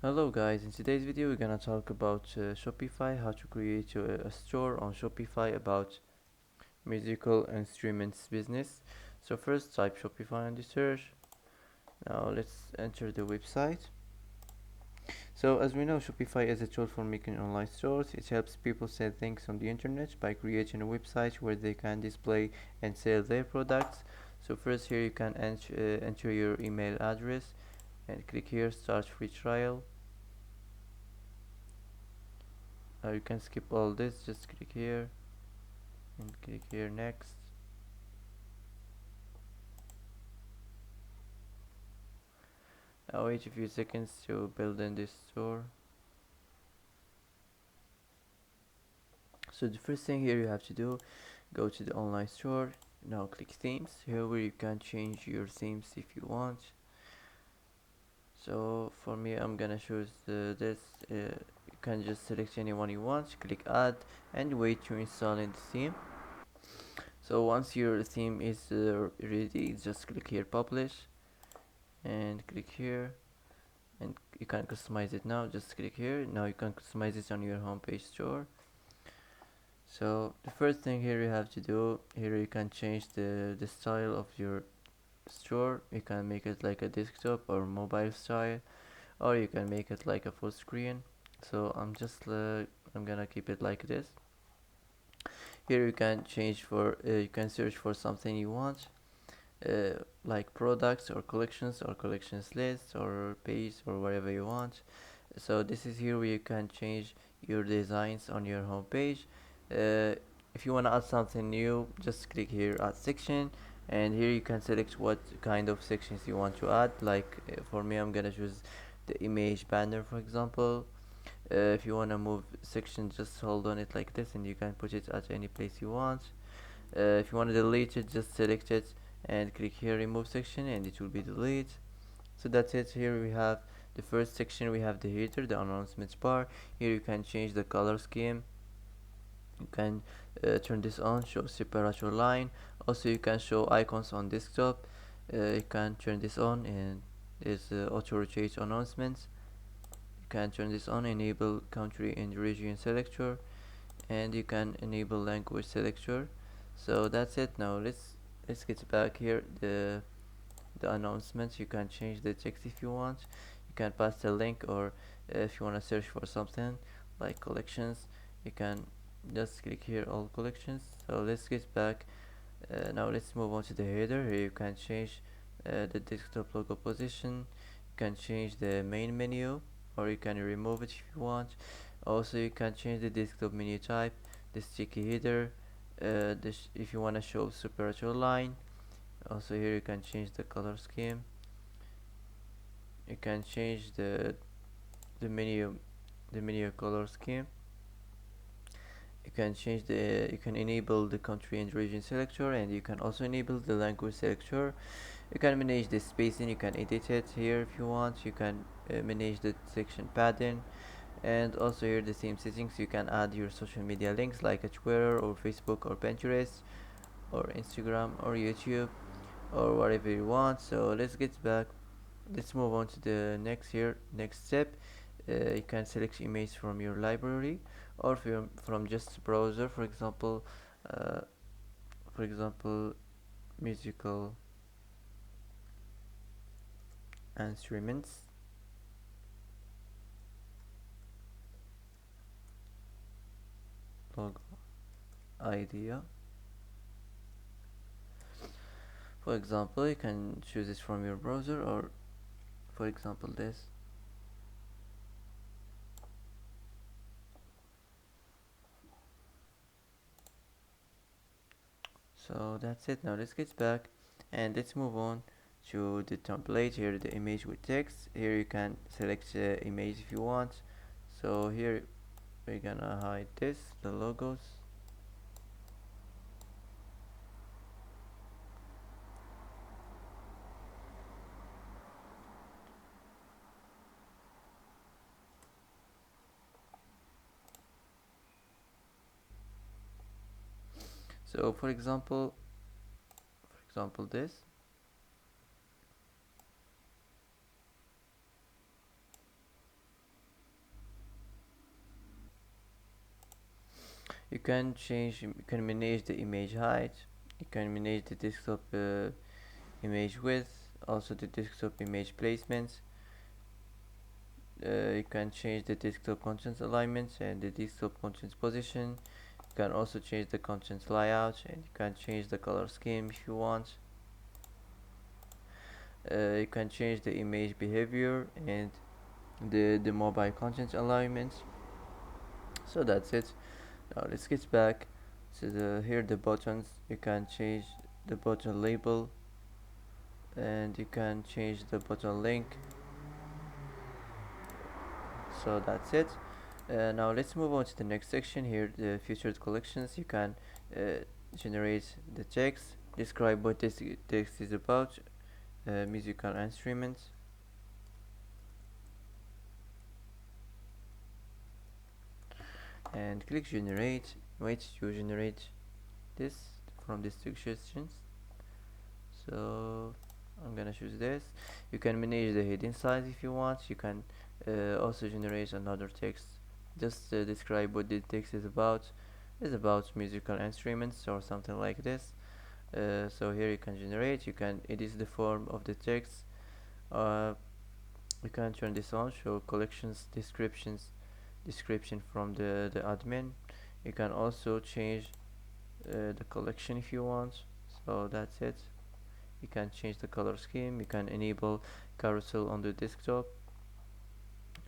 Hello guys, in today's video we're gonna talk about Shopify, how to create a store on Shopify about musical instruments business. So first type Shopify on the search. Now let's enter the website. So as we know, Shopify is a tool for making online stores. It helps people sell things on the internet by creating a website where they can display and sell their products. So first here you can enter your email address and click here start free trial. You can skip all this, just click here and click here next. I'll wait a few seconds to build in this store. So the first thing here you have to do, go to the online store. Now click themes here where you can change your themes if you want. So for me I'm gonna choose this. You can just select any one you want, click add and wait to install in the theme. So once your theme is ready, just click here publish and click here, and you can customize it. Now just click here. Now you can customize it on your homepage store. So the first thing here you have to do, here you can change the style of your store. You can make it like a desktop or mobile style, or you can make it like a full screen. So I'm gonna keep it like this. Here you can change for you can search for something you want, like products or collections lists or page or whatever you want. So this is here where you can change your designs on your home page. If you want to add something new, just click here add section, and here you can select what kind of sections you want to add. Like for me I'm gonna choose the image banner, for example. If you want to move section, just hold on it like this and you can put it at any place you want. If you want to delete it, just select it and click here remove section and it will be deleted. So that's it. Here we have the first section. We have the header, the announcements bar. Here you can change the color scheme. You can turn this on, show separator line. Also you can show icons on desktop. You can turn this on, and is auto rotate announcements. You can turn this on, enable country and region selector, and you can enable language selector. So that's it. Now let's get back here the announcements. You can change the text if you want. You can pass the link, or if you want to search for something like collections, you can just click here all collections. So let's get back. Now let's move on to the header. Here you can change the desktop logo position. You can change the main menu, or you can remove it if you want. Also you can change the desktop menu type, the sticky header, if you want to show separator line. Also here you can change the color scheme. You can change the menu color scheme. You can change you can enable the country and region selector, and you can also enable the language selector. You can manage the spacing. You can edit it here if you want. You can manage the section pattern, and also here the same settings. You can add your social media links like a Twitter or Facebook or Pinterest or Instagram or YouTube or whatever you want. So let's move on to the next step. You can select image from your library, or from just browser, uh, for example musical instruments logo idea. For example, you can choose this from your browser, or for example this. So that's it. Now let's get back and let's move on to the template. Here the image with text. Here you can select the image if you want. So here we're gonna hide this, the logos. So for example this. You can manage the image height, you can manage the desktop image width, also the desktop image placements. You can change the desktop contents alignments and the desktop contents position. You can also change the contents layout, and you can change the color scheme if you want. You can change the image behavior and the mobile content alignments. So that's it. Now let's get back to here the buttons. You can change the button label, and you can change the button link. So that's it. Now let's move on to the next section here, the featured collections. You can generate the text, describe what this text is about, musical instruments, and click generate. Wait to generate this from the suggestions. So I'm gonna choose this. You can manage the heading size if you want. You can also generate another text. Just describe what the text is about. It's about musical instruments or something like this. So here you can generate. You can edit the form of the text. You can turn this on. Show collections description from the admin. You can also change the collection if you want. So that's it. You can change the color scheme, you can enable carousel on the desktop.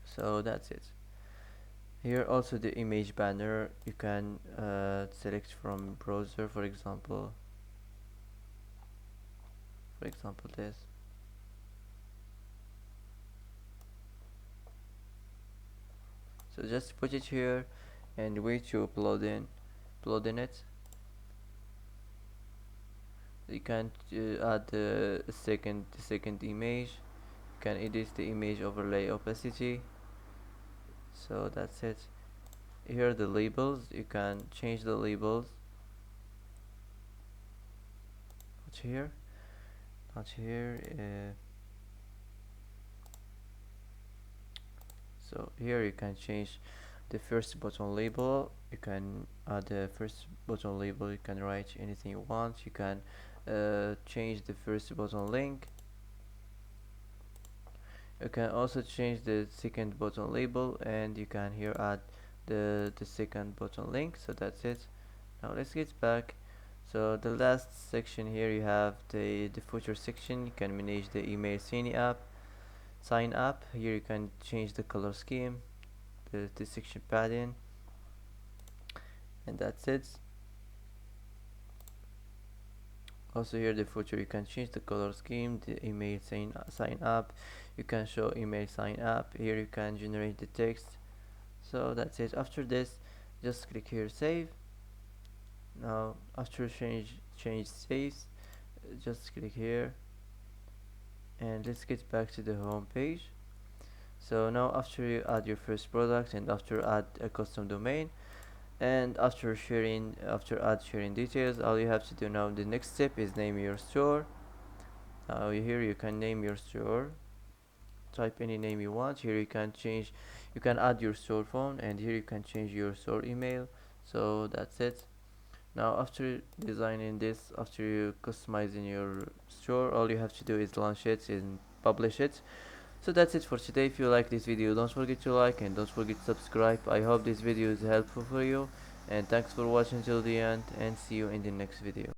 So that's it. Here also the image banner, you can select from browser, for example this. So just put it here and wait to upload in it. You can add the second image. You can edit the image overlay opacity. So that's it. Here are the labels. You can change the labels. Not here. So here you can change the first button label. You can add the first button label. You can write anything you want. You can change the first button link. You can also change the second button label, and you can here add the second button link. So that's it. Now let's get back. So the last section here, you have the footer section. You can manage the email sign up. Here you can change the color scheme, the section padding, and that's it. Also here the footer, you can change the color scheme, the email sign up. You can show email sign up. Here you can generate the text. So that's it. After this, just click here save. Now after change saves, just click here, and let's get back to the home page. So now after you add your first product, and after add a custom domain, and after add sharing details, all you have to do now, the next step is name your store. Now here you can name your store, type any name you want. Here you can add your store phone, and here you can change your store email. So that's it. Now after designing this, after you customizing your store, all you have to do is launch it and publish it. So that's it for today. If you like this video, don't forget to like and don't forget to subscribe. I hope this video is helpful for you, and thanks for watching till the end, and see you in the next video.